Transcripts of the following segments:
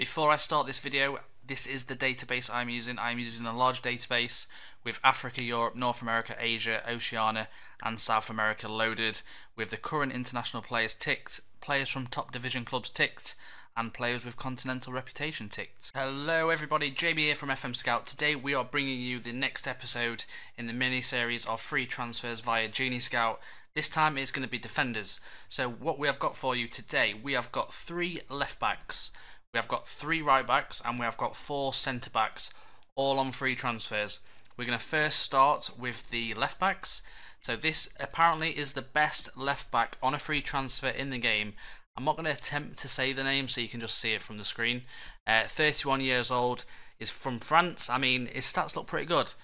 Before I start this video, this is the database I'm using. I'm using a large database with Africa, Europe, North America, Asia, Oceania and South America loaded, with the current international players ticked, players from top division clubs ticked, and players with continental reputation ticked. Hello everybody, JB here from FM Scout. Today we are bringing you the next episode in the mini-series of free transfers via Genie Scout. This time it's going to be defenders. So what we have got for you today, we have got 3 left backs, we have got 3 right backs, and we have got 4 centre backs, all on free transfers. We're going to first start with the left backs. So this apparently is the best left back on a free transfer in the game. I'm not going to attempt to say the name so you can just see it from the screen. 31 years old, is from France. I mean, his stats look pretty good.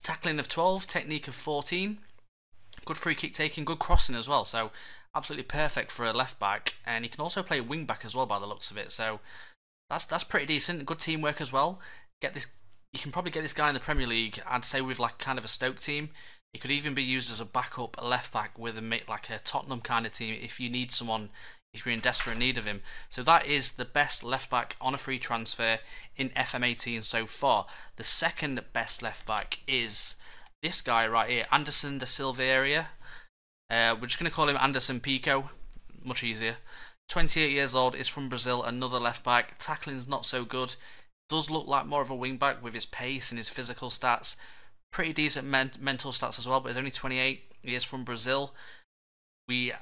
Tackling of 12, technique of 14, good free kick taking, good crossing as well. So absolutely perfect for a left back, and he can also play wing back as well by the looks of it. So that's pretty decent. Good teamwork as well. You can probably get this guy in the Premier League. I'd say with like kind of a Stoke team. He could even be used as a backup left back with like a Tottenham kind of team if you need someone, if you're in desperate need of him. So that is the best left back on a free transfer in FM18 so far. The second best left back is this guy right here, Anderson da Silveira. We're just going to call him Anderson Pico, much easier. 28 years old, is from Brazil, another left back. Tackling's not so good. Does look like more of a wing back with his pace and his physical stats. Pretty decent mental stats as well, but he's only 28. He is from Brazil. You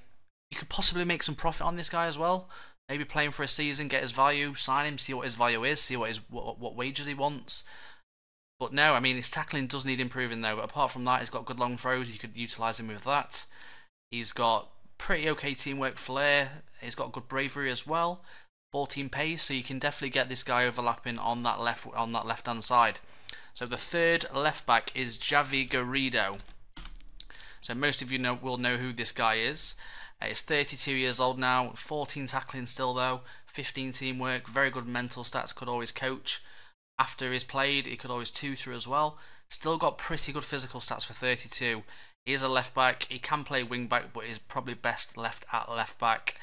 could possibly make some profit on this guy as well. Maybe play him for a season, get his value, sign him, see what his value is, see what wages he wants. But no, I mean, his tackling does need improving though. But apart from that, he's got good long throws. You could utilise him with that. He's got pretty okay teamwork flair. He's got good bravery as well. 14 pace, so you can definitely get this guy overlapping on that left hand side. So the third left back is Javi Garrido. So most of you will know who this guy is. He's 32 years old now, 14 tackling still though, 15 teamwork, very good mental stats, could always coach. After he's played, he could always tutor as well. Still got pretty good physical stats for 32. He is a left back, he can play wing back, but is probably best left at left back.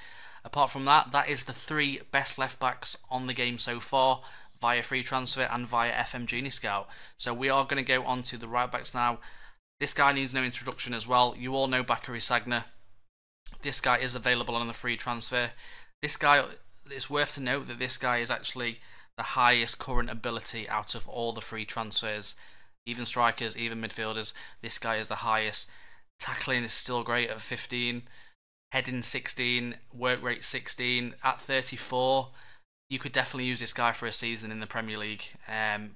Apart from that, that is the 3 best left backs on the game so far, via free transfer and via FM Genie Scout. So we are going to go on to the right backs now. This guy needs no introduction as well. You all know Bakary Sagna. This guy is available on the free transfer. This guy, it's worth to note that this guy is actually the highest current ability out of all the free transfers. Even strikers, even midfielders, this guy is the highest. Tackling is still great at 15. Heading 16, work rate 16. At 34, you could definitely use this guy for a season in the Premier League.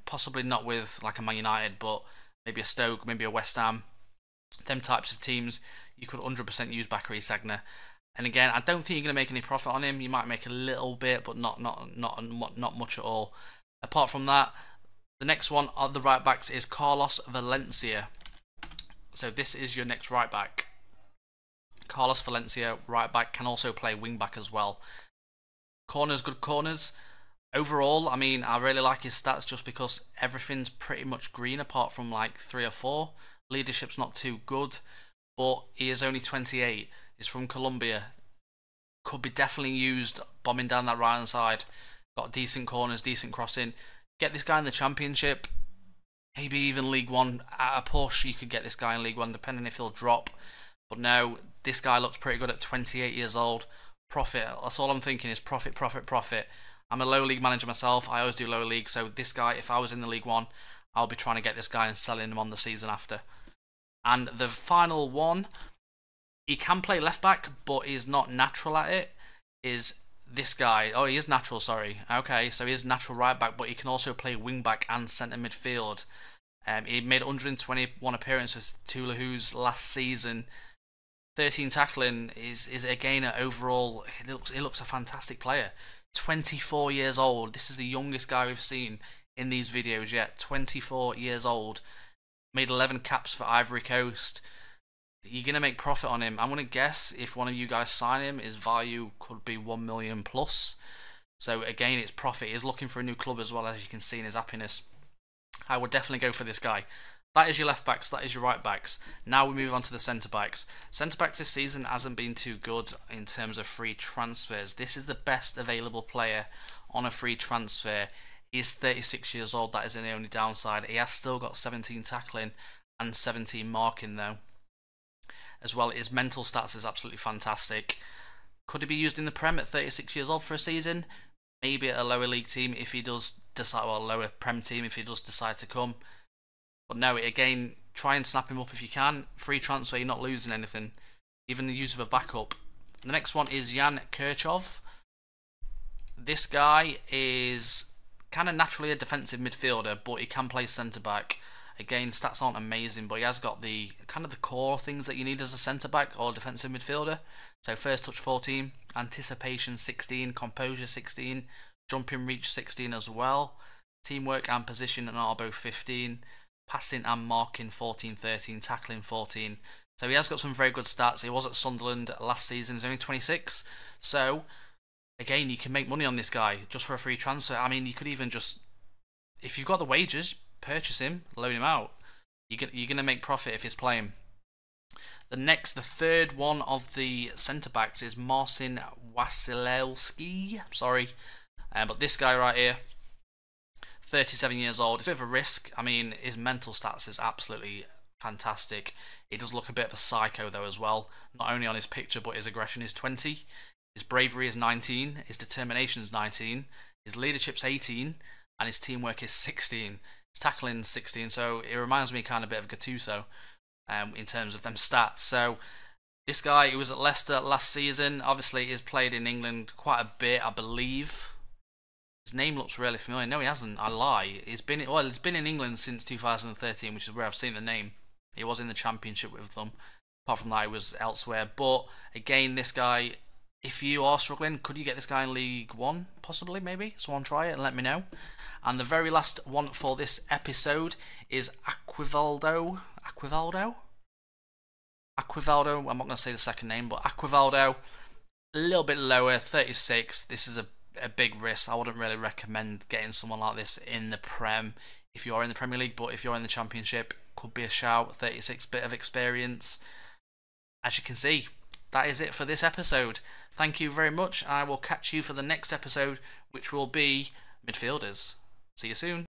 Possibly not with like a Man United, but maybe a Stoke, maybe a West Ham. Them types of teams, you could 100% use Bakary Sagna. And again, I don't think you're going to make any profit on him. You might make a little bit, but not much at all. Apart from that, the next one of the right backs is Carlos Valencia. So this is your next right back. Carlos Valencia, right back, can also play wing back as well. Corners, good corners. Overall, I mean, I really like his stats just because everything's pretty much green apart from like 3 or 4. Leadership's not too good, but he is only 28. He's from Colombia. Could be definitely used bombing down that right hand side. Got decent corners, decent crossing. Get this guy in the Championship, maybe even League One. At a push, you could get this guy in League One depending if he'll drop. But no, this guy looks pretty good at 28 years old. Profit, that's all I'm thinking is profit, profit, profit. I'm a low league manager myself, I always do low league, so this guy, if I was in the League One, I'll be trying to get this guy and selling him on the season after. And the final one, he can play left back, but he's not natural at it, is this guy. Oh, he is natural, sorry. Okay, so he is natural right back, but he can also play wing back and centre midfield. He made 121 appearances for Toulouse last season. 13 tackling is again overall. He looks a fantastic player. 24 years old. This is the youngest guy we've seen in these videos yet. 24 years old. Made 11 caps for Ivory Coast. You're gonna make profit on him. I'm gonna guess if one of you guys sign him, his value could be 1 million plus. So again, it's profit. He's looking for a new club as well, as you can see in his happiness. I would definitely go for this guy. That is your left backs, that is your right backs. Now we move on to the centre backs. Centre backs this season hasn't been too good in terms of free transfers. This is the best available player on a free transfer. He's 36 years old, that is the only downside. He has still got 17 tackling and 17 marking though. As well, his mental stats is absolutely fantastic. Could he be used in the Prem at 36 years old for a season? Maybe at a lower league team if he does decide, well, a lower Prem team if he does decide to come. But no, again, try and snap him up if you can. Free transfer, you're not losing anything. Even the use of a backup. The next one is Jan Kirchhoff. This guy is kind of naturally a defensive midfielder, but he can play centre back. Again, stats aren't amazing, but he has got the kind of the core things that you need as a centre back or defensive midfielder. So first touch 14, anticipation 16, composure 16, jumping reach 16 as well. Teamwork and position are both 15, passing and marking 14, 13, tackling 14. So he has got some very good stats. He was at Sunderland last season. He's only 26. So again, you can make money on this guy just for a free transfer. I mean, you could even just, if you've got the wages, purchase him, loan him out. You're going to make profit if he's playing. The third one of the centre backs is Marcin Wasilewski. Sorry, but this guy right here, 37 years old. It's a bit of a risk. I mean, his mental stats is absolutely fantastic. He does look a bit of a psycho though as well. Not only on his picture, but his aggression is 20. His bravery is 19. His determination is 19. His leadership's 18, and his teamwork is 16. Tackling 16, so it reminds me kind of a bit of Gattuso in terms of them stats. So this guy, he was at Leicester last season. Obviously, he's played in England quite a bit, I believe. His name looks really familiar. No, he hasn't. I lie. He's been in England since 2013, which is where I've seen the name. He was in the Championship with them. Apart from that, he was elsewhere. But again, this guy, if you are struggling, could you get this guy in League One? Possibly, maybe. Someone try it and let me know. And the very last one for this episode is Aquivaldo. I'm not going to say the second name, but Aquivaldo. A little bit lower, 36. This is a big risk. I wouldn't really recommend getting someone like this in the Prem if you are in the Premier League, but if you're in the Championship, could be a shout. 36 bit of experience. As you can see, that is it for this episode. Thank you very much. I will catch you for the next episode, which will be midfielders. See you soon.